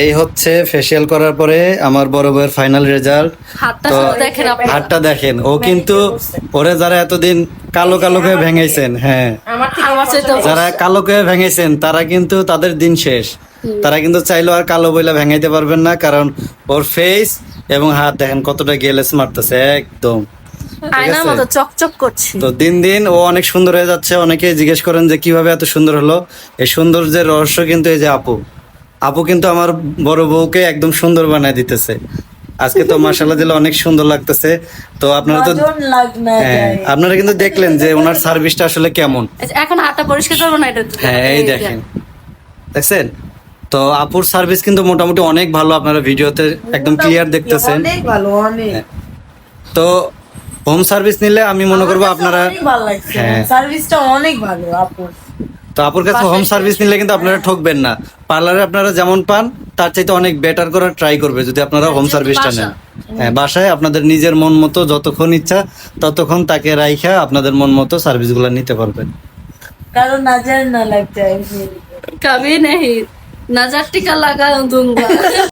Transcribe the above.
এই হচ্ছে ফেসিয়াল করার পরে আমার বড় বউয়ের ফাইনাল রেজাল্ট। হাতটা তো শুধু দেখেন আপনি। হাতটা দেখেন, ও কিন্তু ওরে যারা এতদিন কালো কালো করে ভেঙেছেন, হ্যাঁ আমার চাইতে যারা কালো করে ভেঙেছেন তারা কিন্তু তাদের দিন শেষ। তারা কিন্তু চাইলেও আর কালো বইলা ভেঙাইতে পারবেন না, কারণ ওর ফেস এবং হাত দেখেন কতটা গেলেস মারতেছে একদম। আয়নার মতো চকচক করছে। তো দিন দিন ও অনেক সুন্দর হয়ে যাচ্ছে। অনেকে জিজ্ঞেস করেন যে কিভাবে এত সুন্দর হলো। এই সৌন্দর্যের রহস্য কিন্তু এই যে আপু কিন্তু আমার বড় বউকে একদম সুন্দর বানায় দিতেছে। আজকে তো মাশাআল্লাহ দিলে অনেক সুন্দর লাগতেছে। তো আপনারা তো হ্যাঁ, আপনারা কিন্তু দেখলেন যে ওনার সার্ভিসটা আসলে কেমন। আচ্ছা, এখন হাতটা পরিষ্কার করবো না এটা? হ্যাঁ এই দেখেন, দেখছেন তো আপুর সার্ভিস কিন্তু মোটামুটি অনেক ভালো। আপনারা ভিডিওতে একদম ক্লিয়ার দেখতেছেন। অনেক ভালো, অনেক তো হোম সার্ভিস নিলে আমি মনে করবো আপনারা অনেক ভালো লাগছে, হ্যাঁ। সার্ভিসটা অনেক ভালো আপুর। তো আপুর কাছে হোম সার্ভিস নিলে কিন্তু আপনারা ঠকবেন না। পার্লারে আপনারা যেমন পান তার চাইতে অনেক বেটার করার ট্রাই করবে যদি আপনারা হোম সার্ভিসটা নেন। হ্যাঁ, বাসায় আপনাদের নিজের মন মতো যতক্ষণ ইচ্ছা ততক্ষণ তাকে রাইখা আপনাদের মন মতো সার্ভিসগুলো নিতে পারবেন। কারণ নজর না লাগতে कभी नहीं नजर टिका लगा दूंगा।